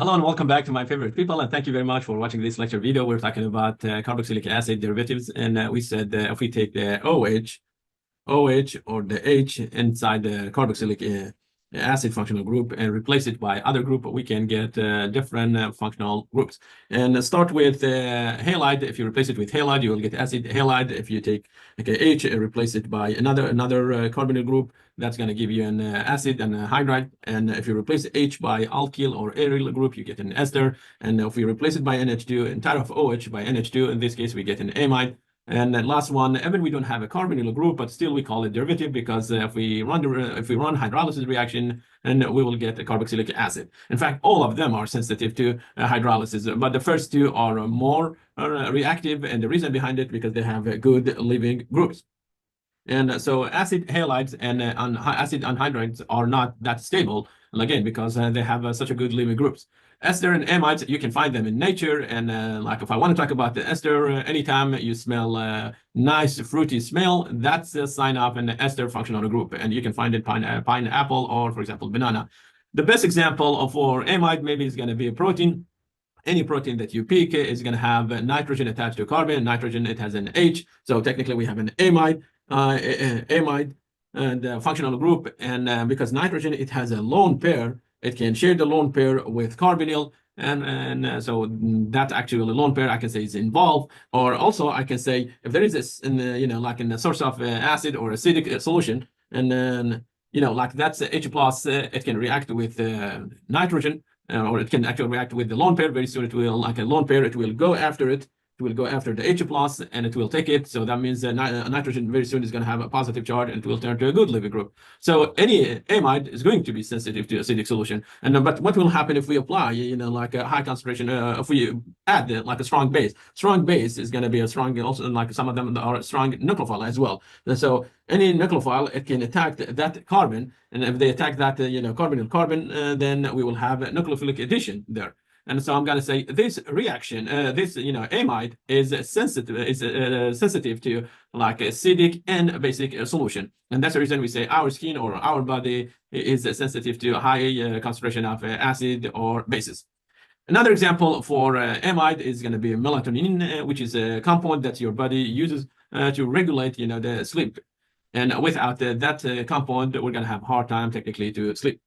Hello and welcome back to my favorite people, and thank you very much for watching this lecture video. We're talking about carboxylic acid derivatives, and we said if we take the OH or the H inside the carboxylic acid functional group and replace it by other group, we can get different functional groups. And start with halide. If you replace it with halide, you will get acid halide. If you take H and replace it by another carbonyl group, that's going to give you an acid and a hydride. And if you replace H by alkyl or aryl group, you get an ester. And if we replace it by NH2, instead of OH by NH2, in this case, we get an amide. And the last one, even we don't have a carbonyl group, but still we call it derivative because if we run hydrolysis reaction, and we will get a carboxylic acid. In fact, all of them are sensitive to hydrolysis, but the first two are more reactive, and the reason behind it because they have good leaving groups. And so acid halides and acid anhydrides are not that stable, again, because they have such a good leaving groups. Ester and amides, you can find them in nature. And like if I want to talk about the ester, anytime you smell nice fruity smell, that's a sign of an ester functional group. And you can find it pineapple or, for example, banana. The best example for amide maybe is going to be a protein. Any protein that you pick is going to have nitrogen attached to carbon. Nitrogen, it has an H. So technically we have an amide. And functional group, and because nitrogen, it has a lone pair, it can share the lone pair with carbonyl, and so that actually lone pair I can say is involved. Or also I can say if there is this like in the source of acid or acidic solution, and then like that's H plus, it can react with nitrogen, or it can actually react with the lone pair. Very soon it will, like a lone pair, it will go after it. It will go after the H plus and it will take it. So that means nitrogen very soon is going to have a positive charge and it will turn to a good leaving group. So any amide is going to be sensitive to acidic solution. And but what will happen if we apply, like a high concentration, if we add like a strong base? Strong base is going to be a strong, also like some of them are strong nucleophile as well. And so any nucleophile, it can attack that carbon. And if they attack that, carbon, then we will have a nucleophilic addition there. And so I'm going to say this reaction, this amide is sensitive to like acidic and basic solution, and that's the reason we say our skin or our body is sensitive to high concentration of acid or bases. Another example for amide is going to be melatonin, which is a compound that your body uses to regulate the sleep, and without that compound, we're going to have a hard time technically to sleep.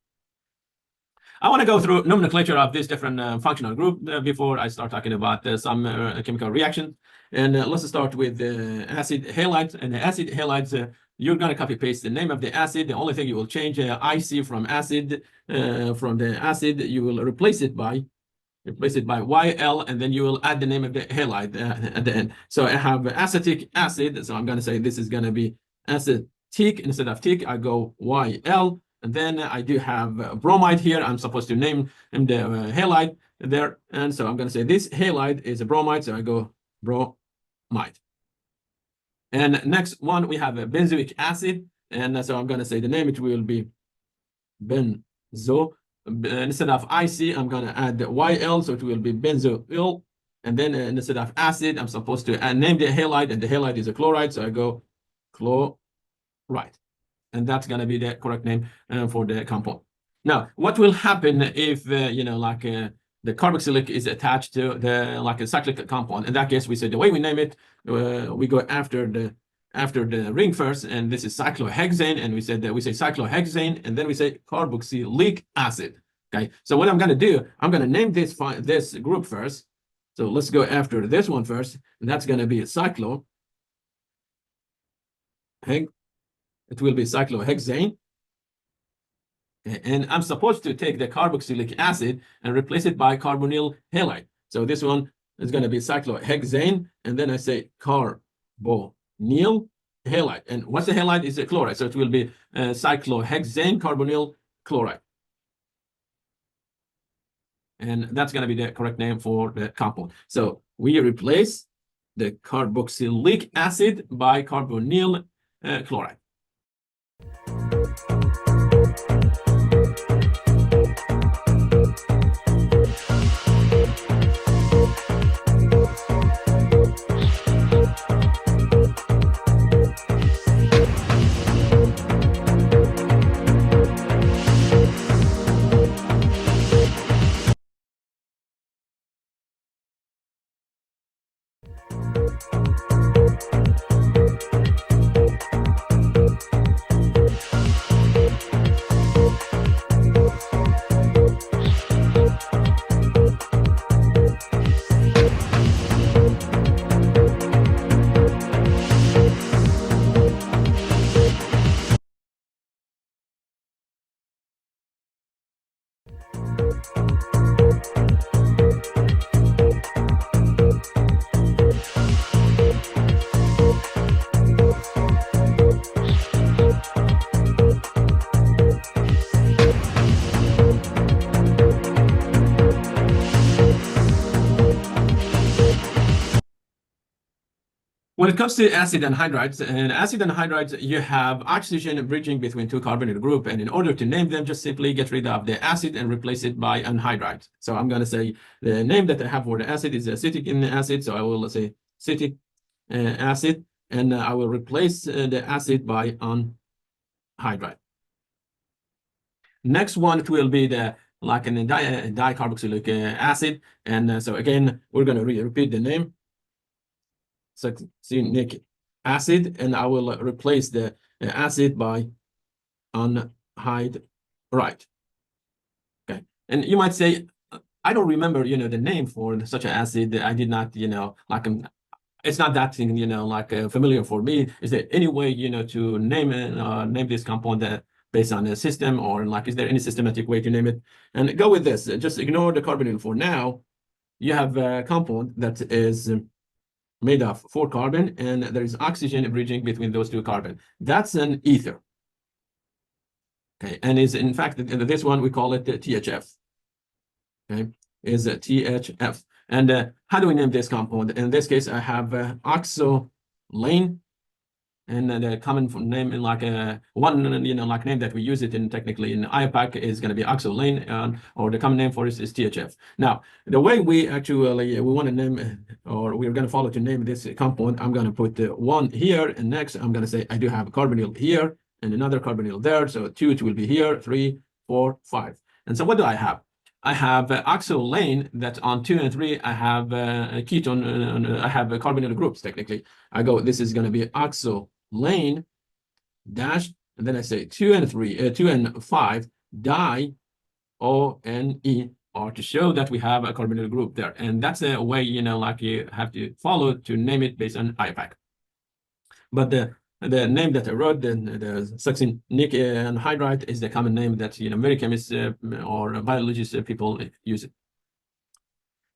I want to go through nomenclature of this different functional group before I start talking about some chemical reactions. And let's start with acid halides. And the acid halides, you're going to copy paste the name of the acid. The only thing you will change IC from acid, from the acid, you will replace it by YL, and then you will add the name of the halide at the end. So I have acetic acid. So I'm going to say this is going to be acetic. Instead of tic, I go YL. And then I do have bromide here. I'm supposed to name the halide there. And so I'm going to say this halide is a bromide. So I go bromide. And next one, we have a benzoic acid. And so I'm going to say the name, it will be benzo. Instead of IC, I'm going to add the YL. So it will be benzoyl. And then instead of acid, I'm supposed to name the halide. And the halide is a chloride. So I go chloride. And that's going to be the correct name for the compound. Now, what will happen if, the carboxylic is attached to a cyclic compound? In that case, we say the way we name it, we go after the ring first, and this is cyclohexane, and we say cyclohexane, and then we say carboxylic acid. Okay. So what I'm going to do, I'm going to name this group first. So let's go after this one first, and that's going to be cyclohexane. It will be cyclohexane. And I'm supposed to take the carboxylic acid and replace it by carbonyl halide. So this one is going to be cyclohexane. And then I say carbonyl halide. And what's the halide? Is a chloride. So it will be cyclohexane carbonyl chloride. And that's going to be the correct name for the compound. So we replace the carboxylic acid by carbonyl chloride. When it comes to acid anhydrides, you have oxygen bridging between two carbonyl group, and in order to name them, just simply get rid of the acid and replace it by anhydride. So I'm going to say the name that I have for the acid is acetic acid, so I will say acetic acid, and I will replace the acid by anhydride. Next one, it will be the like an dicarboxylic acid, and so again, we're going to repeat the name. Succinic acid, and I will replace the acid by anhydride. Okay, and you might say, I don't remember, the name for such an acid. I did not, like it's not that thing, like familiar for me. Is there any way, to name this compound based on a system, or like, is there any systematic way to name it? And go with this. Just ignore the carbonyl for now. You have a compound that is made of 4 carbon, and there is oxygen bridging between those 2 carbon. That's an ether. Okay, and is in fact this one we call it THF. Okay, is a THF. And how do we name this compound? In this case, I have oxolane, and the common name in like one like name that we use it in technically in IUPAC is going to be oxolane, or the common name for it is THF. Now, the way we actually we want to name, or we're going to follow to name this compound, I'm going to put 1 here, and next I'm going to say I do have a carbonyl here and another carbonyl there, so 2 it will be here, 3, 4, 5. And so what do I have? I have oxolane that on 2 and 3, I have a ketone, I have carbonyl groups technically. I go, this is going to be oxolane dash, and then I say 2 and 5 dione, or to show that we have a carbonyl group there. And that's a way, like you have to follow to name it based on IUPAC. But the name that I wrote, the succinic anhydride, is the common name that many chemists or biologists people use it.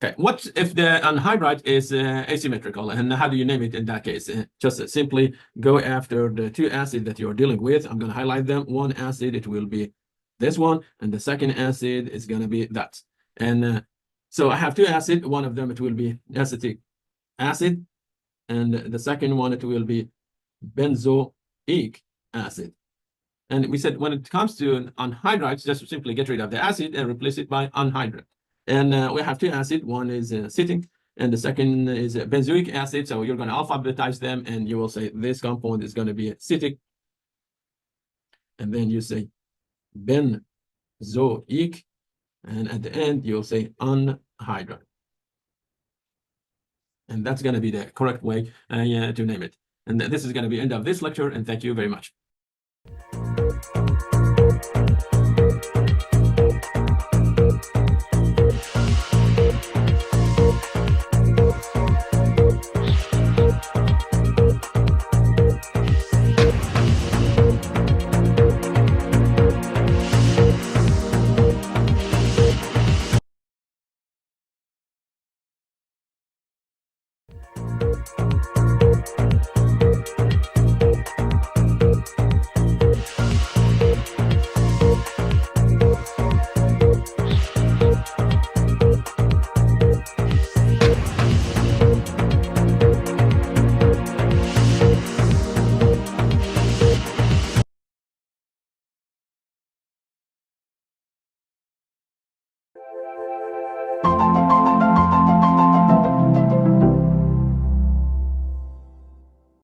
Okay, what if the anhydride is asymmetrical, and how do you name it in that case? Just simply go after the 2 acids that you're dealing with. I'm going to highlight them. One acid, it will be this one, and the second acid is going to be that. And so I have 2 acids. One of them, it will be acetic acid, and the second one, it will be benzoic acid. And we said when it comes to anhydrides, just simply get rid of the acid and replace it by anhydride. And we have 2 acids. One is acetic, and the second is benzoic acid. So you're going to alphabetize them, and you will say this compound is going to be acetic. And then you say benzoic, and at the end, you'll say anhydride. And that's going to be the correct way to name it. And this is going to be the end of this lecture, and thank you very much.